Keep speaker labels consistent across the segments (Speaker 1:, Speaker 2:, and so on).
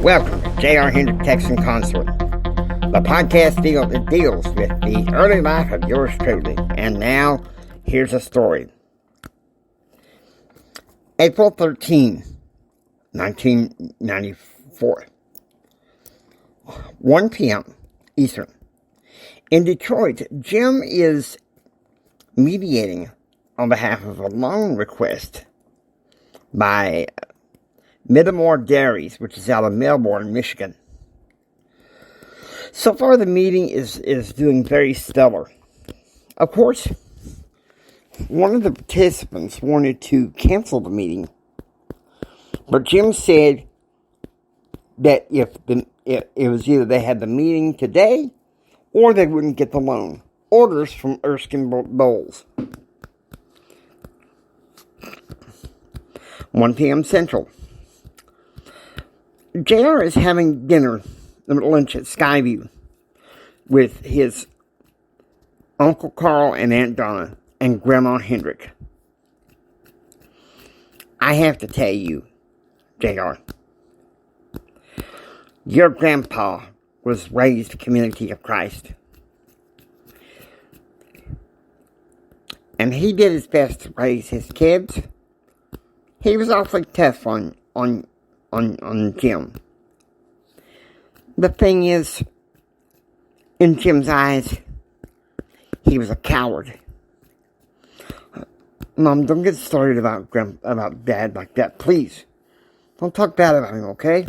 Speaker 1: Welcome to J.R. Hendrick Texan Consort, the podcast that deals with the early life of yours truly. And now, here's a story. April 13, 1994, 1 p.m. Eastern. In Detroit, Jim is mediating on behalf of a loan request by Middlemore Dairies, which is out of Melbourne, Michigan. So far, the meeting is doing very stellar. Of course, one of the participants wanted to cancel the meeting, but Jim said that if it was either they had the meeting today or they wouldn't get the loan. Orders from Erskine Bowles. 1 p.m. Central. JR is having lunch at Skyview with his Uncle Carl and Aunt Donna and Grandma Hendrick. I have to tell you, JR, your grandpa was raised Community of Christ. And he did his best to raise his kids. He was awfully tough on Jim. The thing is, in Jim's eyes, he was a coward. Mom, don't get started about Dad like that, please. Don't talk bad about him, okay?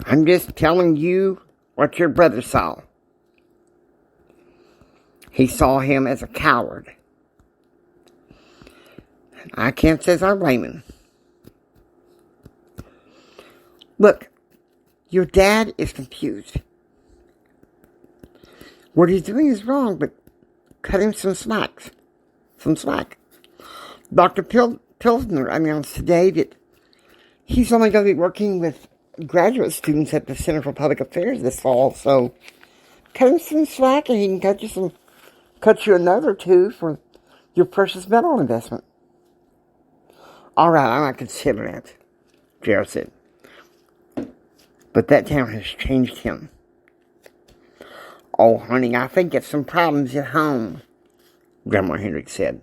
Speaker 1: I'm just telling you what your brother saw. He saw him as a coward. I can't say I blame him. Look, your dad is confused. What he's doing is wrong, but cut him some slack. Dr. Pilsner announced today that he's only going to be working with graduate students at the Center for Public Affairs this fall, so cut him some slack and he can cut you a note or two for your precious metal investment. All right, I might consider that, J.R. said. But that town has changed him. Oh, honey, I think it's some problems at home, Grandma Hendrick said.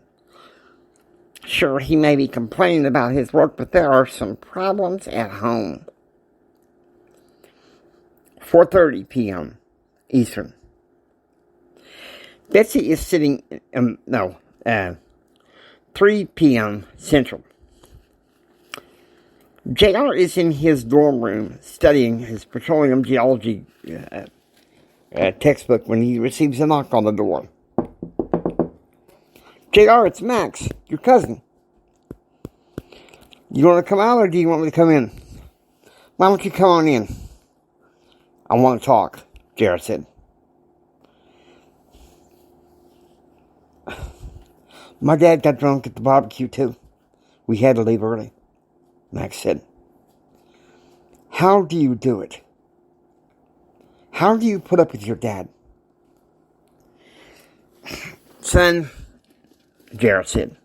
Speaker 1: Sure, he may be complaining about his work, but there are some problems at home. 4:30 p.m. Eastern. Betsy is sitting, 3 p.m. Central. JR is in his dorm room studying his petroleum geology textbook when he receives a knock on the door. JR, it's Max, your cousin. You want to come out or do you want me to come in? Why don't you come on in? I want to talk, JR said. My dad got drunk at the barbecue too. We had to leave early, Max said. How do you do it? How do you put up with your dad? Son, JR said.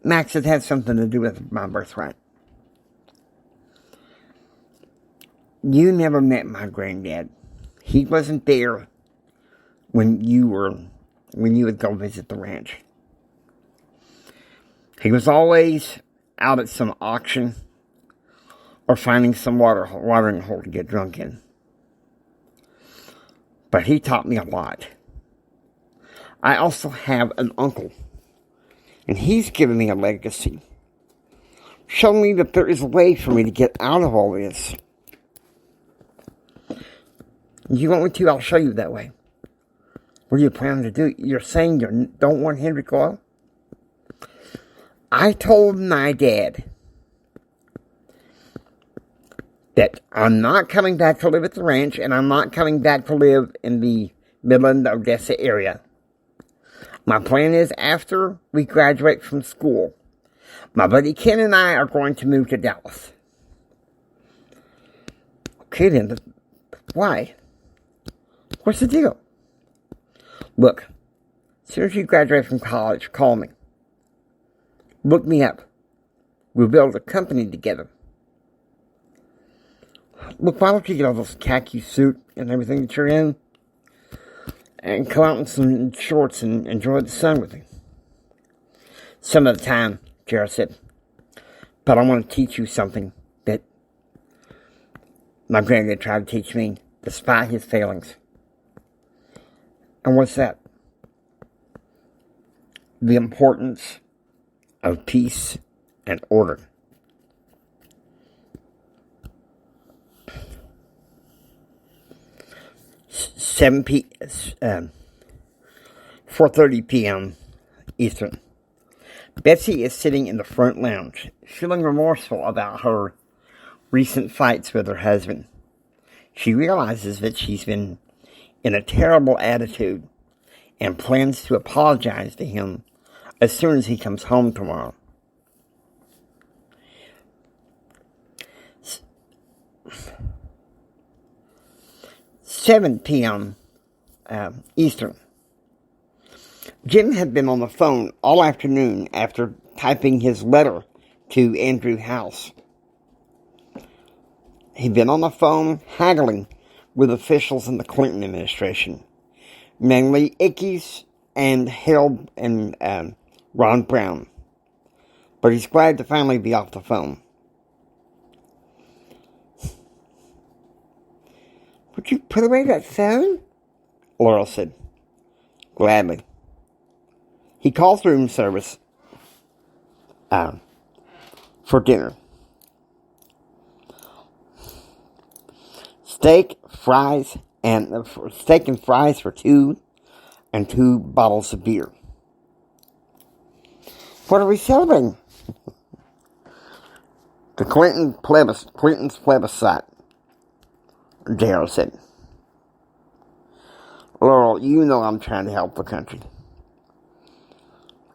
Speaker 1: Max, it had something to do with my birthright. You never met my granddad. He wasn't there when you would go visit the ranch. He was always out at some auction or finding some watering hole to get drunk in. But he taught me a lot. I also have an uncle, and he's given me a legacy. Showing me that there is a way for me to get out of all this. You want me to? I'll show you that way. What are you planning to do? You're saying you don't want Hendrick oil? I told my dad that I'm not coming back to live at the ranch, and I'm not coming back to live in the Midland, Odessa area. My plan is after we graduate from school, my buddy Ken and I are going to move to Dallas. Okay then, why? What's the deal? Look, as soon as you graduate from college, call me. Look me up. We'll build a company together. Look, why don't you get all this khaki suit and everything that you're in and come out in some shorts and enjoy the sun with me? Some of the time, Jared said. But I want to teach you something that my granddad tried to teach me, despite his failings. And what's that? The importance of peace and order. Seven 4:30 p.m. Eastern. Betsy is sitting in the front lounge, feeling remorseful about her recent fights with her husband. She realizes that she's been in a terrible attitude and plans to apologize to him as soon as he comes home tomorrow. Seven p.m. Eastern. Jim had been on the phone all afternoon after typing his letter to Andrew House. He'd been on the phone haggling with officials in the Clinton administration, mainly Ickes and Harold and Ron Brown. But he's glad to finally be off the phone. Would you put away that phone? Laurel said. Gladly. He calls room service for dinner. Steak and fries for two, and 2 bottles of beer. What are we celebrating? The Clinton's plebiscite, Darrell said. Laurel, you know I'm trying to help the country.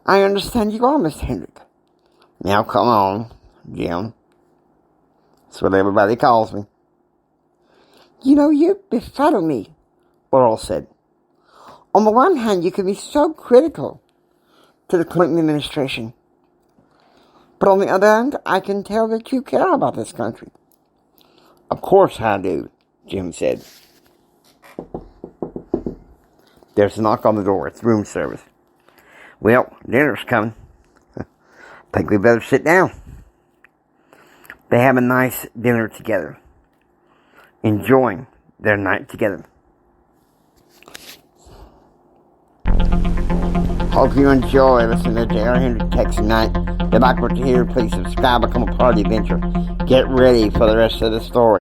Speaker 1: I understand you are, Mr. Hendrick. Now come on, Jim. That's what everybody calls me. You know, you befuddle me, Laurel said. On the one hand, you can be so critical to the Clinton administration. But on the other hand, I can tell that you care about this country. Of course I do, Jim said. There's a knock on the door. It's room service. Well, dinner's coming. Think we better sit down. They have a nice dinner together, enjoying their night together. Hope you enjoy listening to J.R. Hendrick Text Tonight. If you like what you hear, please subscribe, become a part of the adventure. Get ready for the rest of the story.